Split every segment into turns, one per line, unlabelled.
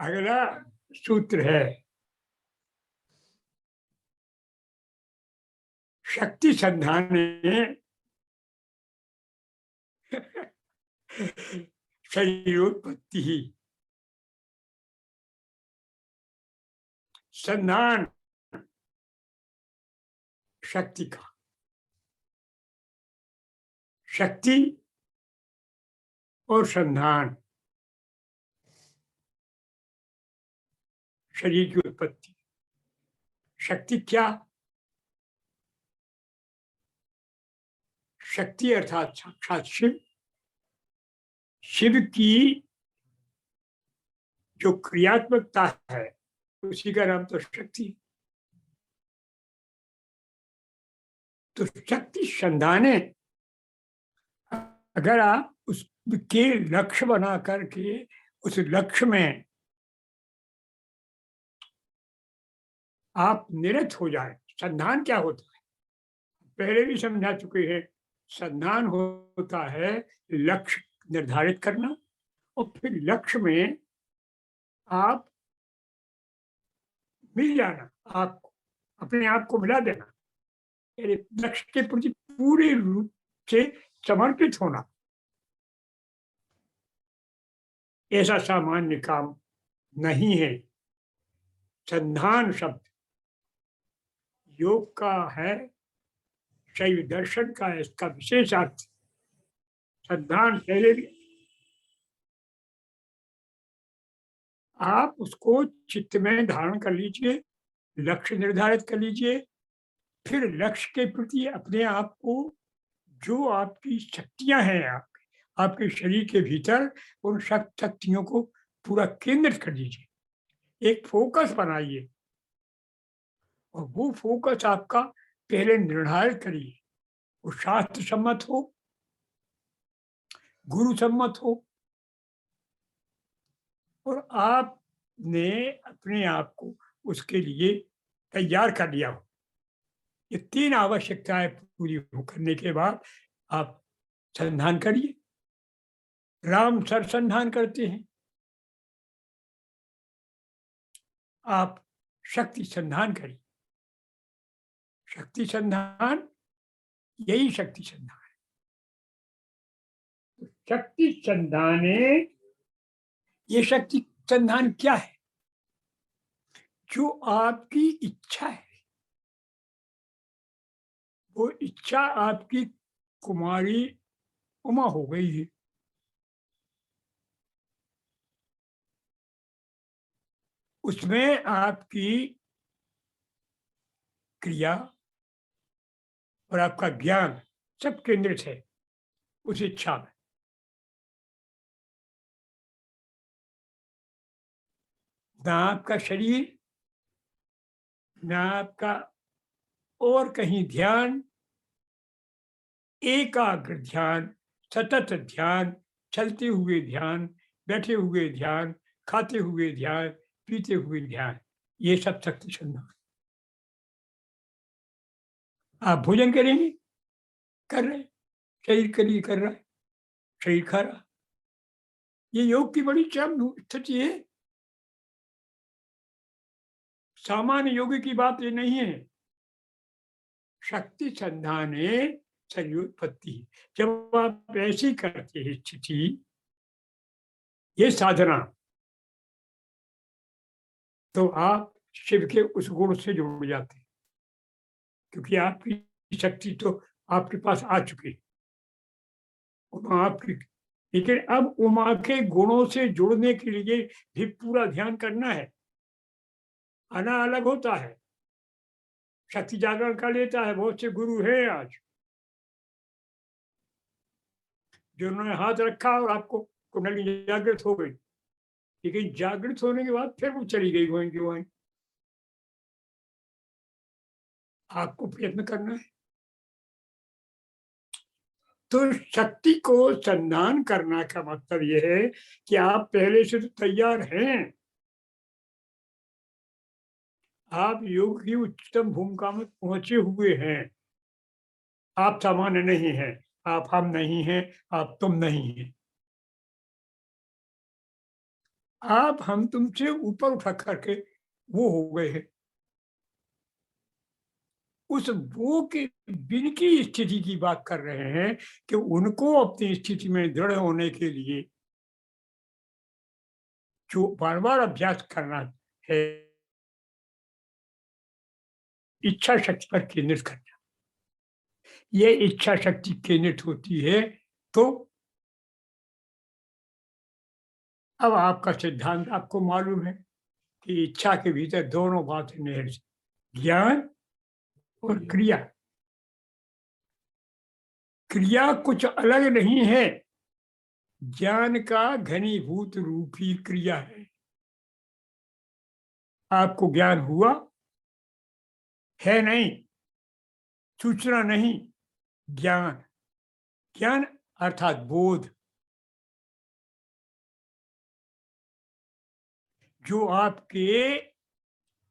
अगला सूत्र है शक्ति संधाने शरीरोत्पत्ति ही। संधान शक्ति का, शक्ति और संधान शरीर की उत्पत्ति। शक्ति क्या? शक्ति अर्थात साक्षात शिव। शिव की जो क्रियात्मकता है उसी का नाम तो शक्ति। तो शक्ति संधाने, अगर आप उसके लक्ष्य बना करके उस लक्ष्य में आप निरत हो जाए। संधान क्या होता है पहले भी समझा चुके हैं। संधान होता है लक्ष्य निर्धारित करना और फिर लक्ष्य में आप मिल जाना, आपको अपने आप को मिला देना, लक्ष्य के प्रति पूरे रूप से समर्पित होना। ऐसा सामान्य काम नहीं है। संधान शब्द योग का है, शैव दर्शन का है, इसका विशेष अर्थ। संधान पहले भी आप उसको चित्त में धारण कर लीजिए, लक्ष्य निर्धारित कर लीजिए, फिर लक्ष्य के प्रति अपने आप को, जो आपकी शक्तियां हैं आपके शरीर के भीतर, उन शक्तियों को पूरा केंद्रित कर दीजिए, एक फोकस बनाइए और वो फोकस आपका पहले निर्धारित करिए। वो शास्त्र सम्मत हो, गुरु सम्मत हो, और आपने अपने आप को उसके लिए तैयार कर लिया हो। ये तीन आवश्यकताएं पूरी करने के बाद आप संधान करिए। राम सर संधान करते हैं, आप शक्ति संधान करिए। शक्ति संधान, यही शक्ति संधान है। तो शक्ति संधाने, ये शक्ति संधान क्या है? जो आपकी इच्छा है, वो इच्छा आपकी कुमारी उमा हो गई है। उसमें आपकी क्रिया और आपका ज्ञान सब केंद्रित है उस इच्छा में। ना आपका शरीर, ना आपका और कहीं ध्यान, एकाग्र ध्यान, सतत ध्यान, चलते हुए ध्यान, बैठे हुए ध्यान, खाते हुए ध्यान, पीते हुए ध्यान, ये सब शक्ति संधान। आप भोजन करेंगे, कर रहे, शरीर के लिए कर रहा है, शरीर खा रहा। ये योग की बड़ी चरम स्थिति है। सामान्य योगी की बात ये नहीं है। शक्ति संधाने शरीरोत्पत्ति। जब आप ऐसी करते हैं स्थिति, ये साधना, तो आप शिव के उस गुण से जुड़ जाते हैं, क्योंकि आपकी शक्ति तो आपके पास आ चुकी, उमा आपकी। लेकिन अब उमा के गुणों से जुड़ने के लिए भी पूरा ध्यान करना है। आना अलग होता है। शक्ति जागरण कर लेता है, बहुत से गुरु हैं आज जिन्होंने हाथ रखा और आपको कुंडली जागृत हो गई, लेकिन जागृत होने के बाद फिर वो चली गई वहीं की वहीं। आपको प्रयत्न करना है। तो शक्ति को संधान करना का मतलब यह है कि आप पहले से तो तैयार हैं। आप योग की उच्चतम भूमिका में पहुंचे हुए हैं। आप सामान्य नहीं हैं, आप हम नहीं हैं, आप तुम नहीं हैं। आप हम तुमसे ऊपर उठा करके वो हो गए हैं। उस वो के बिन की स्थिति की बात कर रहे हैं कि उनको अपनी स्थिति में दृढ़ होने के लिए जो बार-बार अभ्यास करना है, इच्छा शक्ति पर केंद्रित करना। ये इच्छा शक्ति केंद्रित होती है तो अब आपका सिद्धांत आपको मालूम है कि इच्छा के भीतर दोनों बातें निहित हैं, ज्ञान और क्रिया। क्रिया कुछ अलग नहीं है, ज्ञान का घनीभूत रूप ही क्रिया है। आपको ज्ञान हुआ है नहीं, सूचना नहीं, ज्ञान। ज्ञान अर्थात बोध, जो आपके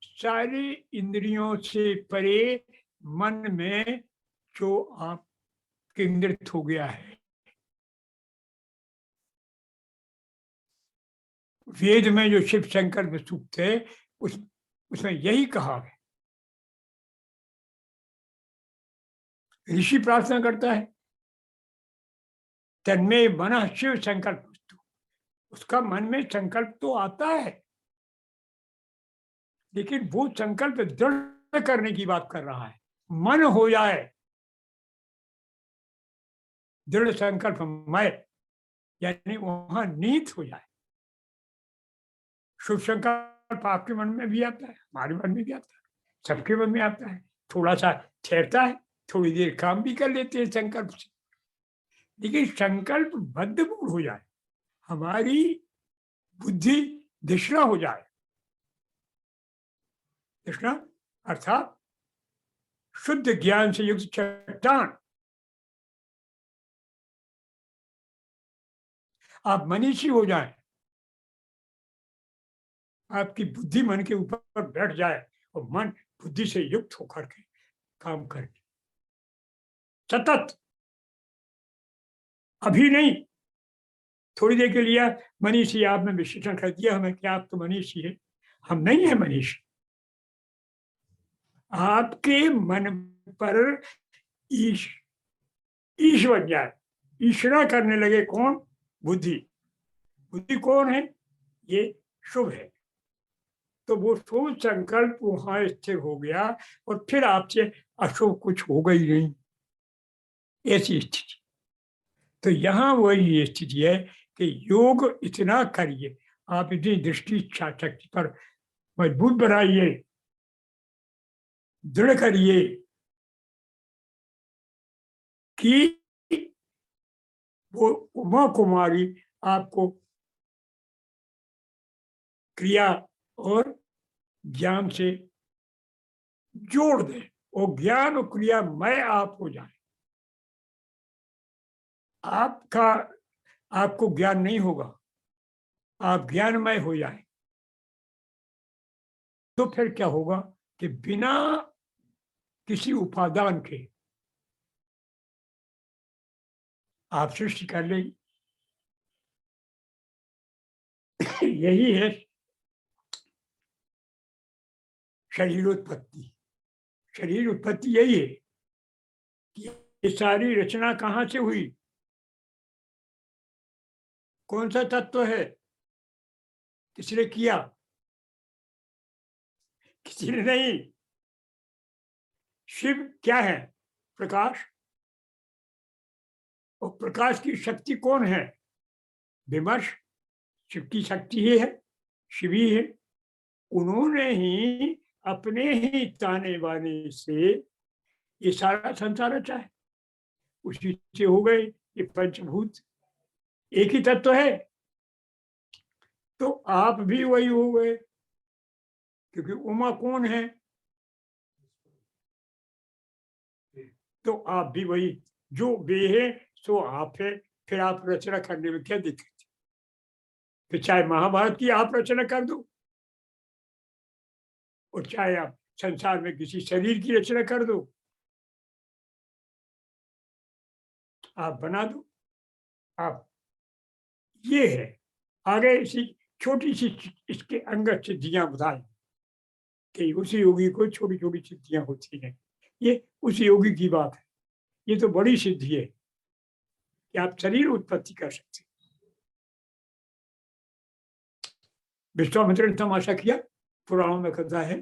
सारी इंद्रियों से परे मन में जो आप केंद्रित हो गया है। वेद में जो शिव शंकर सूक्त है उस उसमें यही कहा है। ऋषि प्रार्थना करता है, तन्मे मन शिव संकल्प, उसका मन में संकल्प तो आता है, लेकिन वो संकल्प दृढ़ करने की बात कर रहा है। मन हो जाए दृढ़ संकल्प मय, यानी वहां नीत हो जाए। शुभ संकल्प आपके मन में भी आता है, हमारे मन में भी आता है, सबके मन में आता है। थोड़ा सा ठहरता है, थोड़ी देर काम भी कर लेते हैं संकल्प से, लेकिन संकल्प बद्धमूल हो जाए, हमारी बुद्धि दिशना हो जाए। दिशना अर्थात शुद्ध ज्ञान से युक्त चट्टान। आप मनीषी हो जाए, आपकी बुद्धि मन के ऊपर बैठ जाए और मन बुद्धि से युक्त होकर के काम करे सतत। अभी नहीं, थोड़ी देर के लिए मनीषी आप में विश्लेषण कर दिया हमें कि आप तो मनीषी है, हम नहीं है मनीषी। आपके मन पर ईश ईश बन जाए, ईश्वरा करने लगे कौन? बुद्धि। बुद्धि कौन है? ये शुभ है। तो वो शुभ संकल्प वहां स्थिर हो गया और फिर आपसे अशुभ कुछ होगा ही नहीं, ऐसी स्थिति। तो यहाँ वही स्थिति है कि योग इतना करिए, आप इतनी दृष्टि इच्छा शक्ति पर मजबूत बनाइए, दृढ़ करिए कि वो उमा कुमारी आपको क्रिया और ज्ञान से जोड़ दे और ज्ञान और क्रिया मय आप हो जाए। आपका आपको ज्ञान नहीं होगा, आप ज्ञानमय हो जाए तो फिर क्या होगा कि बिना किसी उपादान के आप सृष्टि कर लेंगे। यही है शरीर उत्पत्ति। शरीर उत्पत्ति यही है कि ये सारी रचना कहाँ से हुई, कौन सा तत्व है, किसने किया? किसी ने नहीं। शिव क्या है? प्रकाश। और प्रकाश की शक्ति कौन है? विमर्श। शिव की शक्ति ही है, शिव ही है। उन्होंने ही अपने ही ताने बाने से ये सारा संसार रचा है, उसी से हो गए ये पंचभूत। एक ही तत्व है, तो आप भी वही हो गए, क्योंकि उमा कौन है? तो आप भी वही, जो वे है सो आप है। फिर आप रचना करने में क्या दिक्कत है? फिर चाहे महाभारत की आप रचना कर दो और चाहे आप संसार में किसी शरीर की रचना कर दो, आप बना दो। आप ये है, आगे इसी छोटी सी इसके अंगत सिद्धियां बताई कि उस योगी को छोटी छोटी सिद्धियां होती हैं। ये उस योगी की बात है। ये तो बड़ी सिद्धि है कि आप शरीर उत्पत्ति कर सकते हैं। विश्वामित्र ने तमाशा किया, पुराणों में कथा है।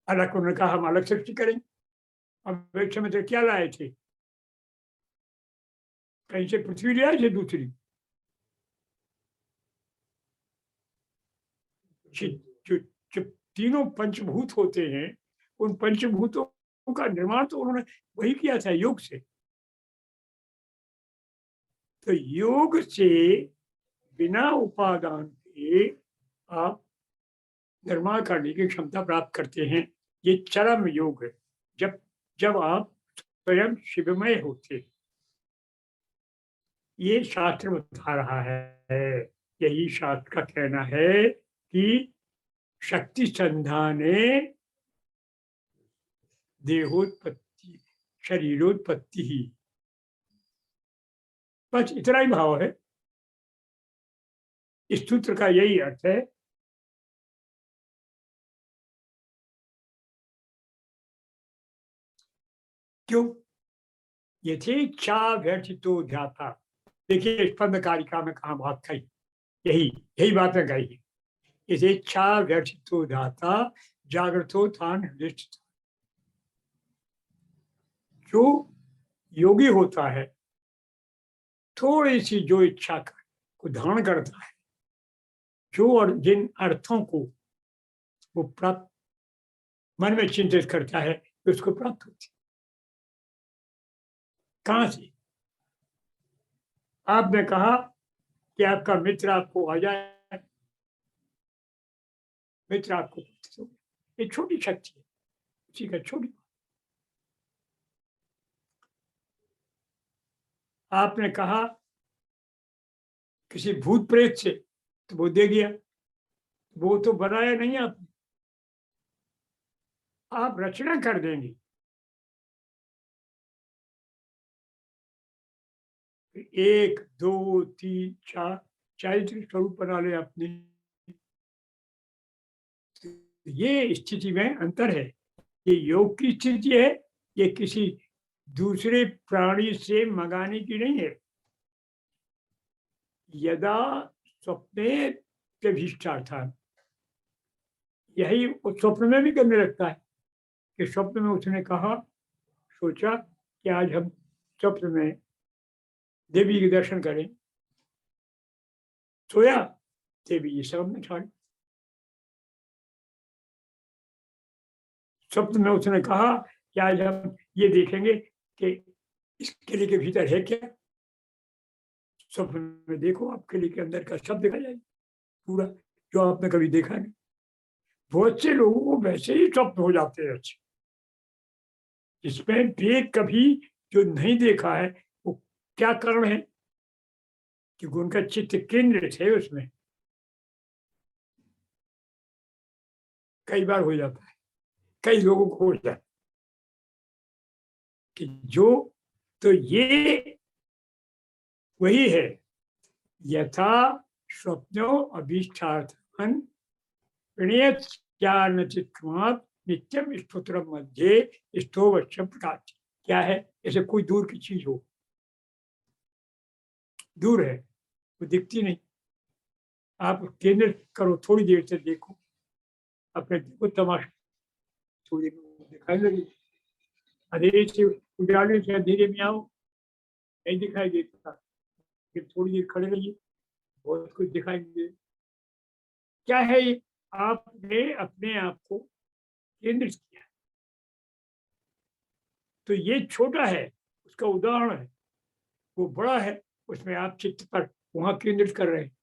अलग उन्होंने कहा हम अलग सृष्टि करेंगे। अब विश्वामित्र क्या लाए थे? कहीं से पृथ्वी ले आए थे दूसरी। जो जो तीनों पंचभूत होते हैं, उन पंचभूतों का निर्माण तो उन्होंने वही किया था, योग से। तो योग से बिना उपादान के आप निर्माण करने की क्षमता प्राप्त करते हैं। ये चरम योग है, जब जब आप स्वयं शिवमय होते। ये शास्त्र बता रहा है, यही शास्त्र का कहना है कि शक्ति संधाने देहोत्पत्ति शरीरोत्पत्ति ही। बस इतना ही भाव है। इस सूत्र का यही अर्थ है। क्यों? यथेच्छा व्यर्थितो ध्याता। देखिए स्पंद कारिका में कहा बात कही, यही यही बात में कही है। यथेच्छा व्यर्थितो ध्याता जागृतो था निर्दिष्ट। जो योगी होता है, थोड़ी सी जो इच्छा को धारण करता है, जो और जिन अर्थों को वो प्राप्त मन में चिंतित करता है, उसको प्राप्त होती है। कहां से? आपने कहा कि आपका मित्र आपको आ जाए, मित्र आपको, ये छोटी शक्ति है, उसी का छोटी। आपने कहा किसी भूत प्रेत से, तो वो दे दिया। वो तो बनाया नहीं आपने, आप रचना कर देंगे। एक दो तीन चार चारित्र स्वरूप बना ले आपने। ये स्थिति में अंतर है। ये योग की स्थिति है, ये किसी दूसरे प्राणी से मंगाने की नहीं है। यदा स्वप्ने प्रभिष्टार्थान, यही वो स्वप्न में भी करने लगता है कि स्वप्न में उसने कहा, सोचा कि आज हम स्वप्न में देवी के दर्शन करें। सोया, देवी जी सामने खड़ी। स्वप्न में उसने कहा कि आज हम ये देखेंगे कि इस किले के भीतर है क्या। स्वप्न में देखो, आप किले के अंदर का सब देखा जाए पूरा, जो आपने कभी देखा नहीं। बहुत से लोगों को वैसे ही स्वप्न हो जाते हैं अच्छे, जिसमें वे कभी जो नहीं देखा है, वो क्या कारण है कि उनका चित्त केंद्रित है उसमें। कई बार हो जाता है, कई लोगों को हो जाता है कि जो, तो ये वही है। यथा स्वप्नो अभीष्टार्थन प्रणयत नित्यम स्फुत्र मध्य स्तोवश्य प्रकाश। क्या है? जैसे कोई दूर की चीज हो, दूर है, वो दिखती नहीं, आप केंद्र करो, थोड़ी देर से देखो, अपने देखो तमाशा, थोड़ी देर दिखाई लगी। अंधेरे से उजाले से अंधेरे में आओ, नहीं दिखाई देता, फिर थोड़ी देर खड़े रहिए, बहुत कुछ दिखाई दे। क्या है ये? आपने अपने आप को केंद्रित किया। तो ये छोटा है, उसका उदाहरण है। वो बड़ा है, उसमें आप चित्त पर वहां केंद्रित कर रहे हैं।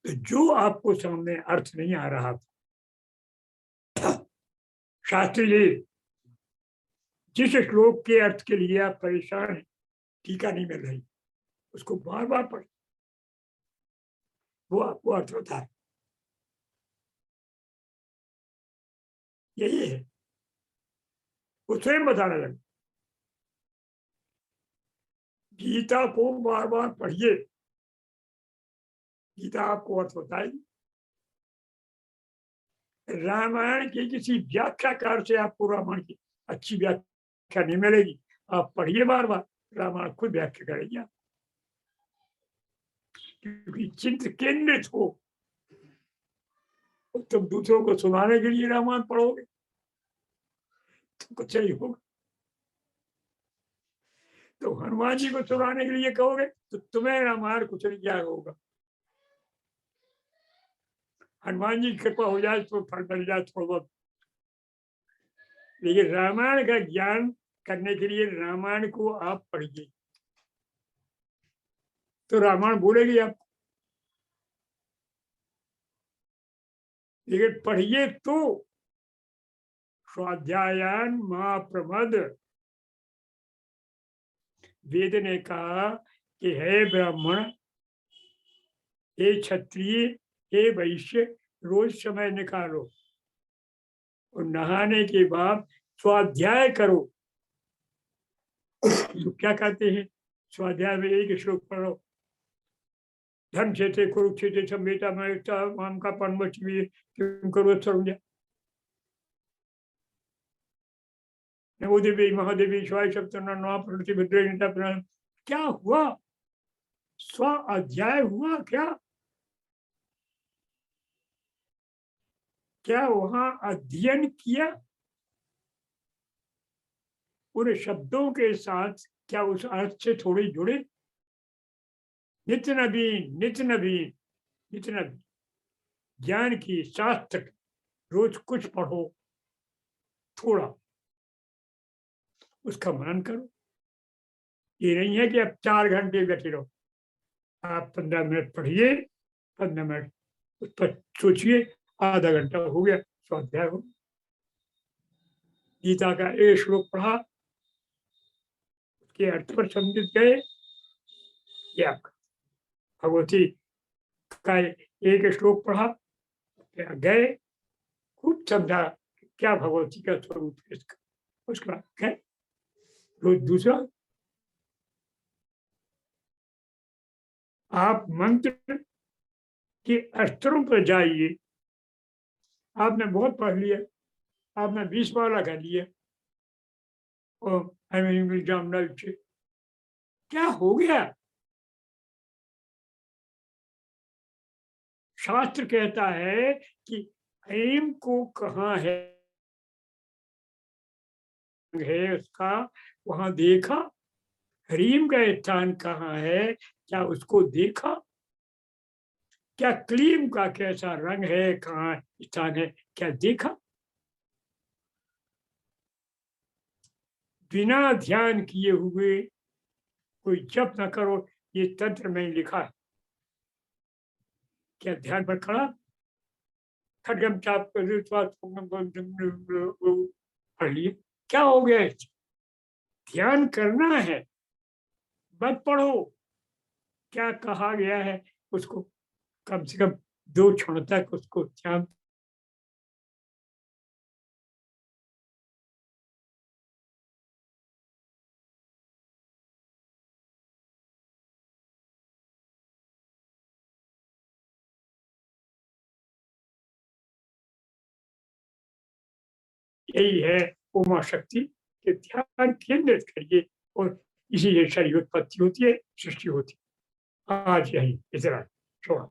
तो जो आपको सामने अर्थ नहीं आ रहा था, शास्त्री जी जिस श्लोक के अर्थ के लिए आप परेशान हैं, टीका नहीं मिल रही, उसको बार बार पढ़, वो आपको अर्थ होता है। यही है, वो स्वयं बताने लगे। गीता को बार बार पढ़िए, गीता आपको अर्थ बताएगी। रामायण की किसी व्याख्याकार से आपको रामायण की अच्छी व्याख्या नहीं मिलेगी। आप पढ़िए बार बार, रामायण खुद व्याख्या करेगी आप। क्योंकि चित्त केंद्रित हो, तुम दूसरों को सुनाने के लिए रामायण पढ़ोगे तो कुछ नहीं होगा। तो हनुमान जी को सुनाने के लिए कहोगे तो तुम्हें रामायण कुछ नहीं ज्ञान होगा। हनुमान जी की कृपा हो जाए तो फल मिल जाए थोड़ा बहुत, लेकिन रामायण का ज्ञान करने के लिए रामायण को आप पढ़िए तो रामायण बोलेगी आप। लेकिन पढ़िए तो स्वाध्यायान मां प्रमद। वेद ने कहा कि हे ब्राह्मण, हे क्षत्रिय, हे वैश्य, रोज समय निकालो और नहाने के बाद स्वाध्याय करो। तो क्या कहते हैं स्वाध्याय में? एक श्लोक पढ़ो, धर्म क्षेत्र कुरुक्षेत्र संहिता में माम का परमच भी किम करो सर्वज्ञ। नमो देवी महादेवी शिवाय सप्तनाम प्रति भद्रे। क्या हुआ? स्व अध्याय हुआ क्या? क्या वहां अध्ययन किया? उन शब्दों के साथ क्या उस अर्थ से थोड़ी जुड़े? नित्य नवीन, नित्य नवीन, नित्य नवीन ज्ञान की शास्त्र रोज कुछ पढ़ो, थोड़ा उसका मनन करो। ये नहीं है कि आप 4 घंटे बैठे रहो। आप 15 मिनट पढ़िए, 15 मिनट उस पर सोचिए, आधा घंटा हो गया, स्वाध्याय हो। गीता का एक श्लोक पढ़ा, उसके अर्थ पर समझ गए, ये आपका। भगवती का एक श्लोक पढ़ा, गए, खूब समझा क्या भगवती का स्वरूप है इसका, उसके बाद गए। रोज दूसरा, आप मंत्र के अस्तरों पर जाइए। आपने बहुत पढ़ लिया, आपने 20 माला कर लिया और एग्जाम क्या हो गया? शास्त्र कहता है कि ऐम को कहाँ है उसका, वहां देखा। ह्रीम का स्थान कहाँ है, क्या उसको देखा? क्या क्लीम का कैसा रंग है, कहाँ स्थान है, क्या देखा? बिना ध्यान किए हुए कोई जप न करो, ये तंत्र में लिखा है। क्या ध्यान पर खड़ा? खडगम चाप पढ़ लिए, क्या हो गया? ध्यान करना है, मत पढ़ो। क्या कहा गया है उसको कम से कम 2 क्षण तक उसको ध्यान। यही है उमा शक्ति के ध्यान केंद्रित करिए और इसी से शरीर उत्पत्ति होती है, सृष्टि होती है। आज यही इतना छोड़ा।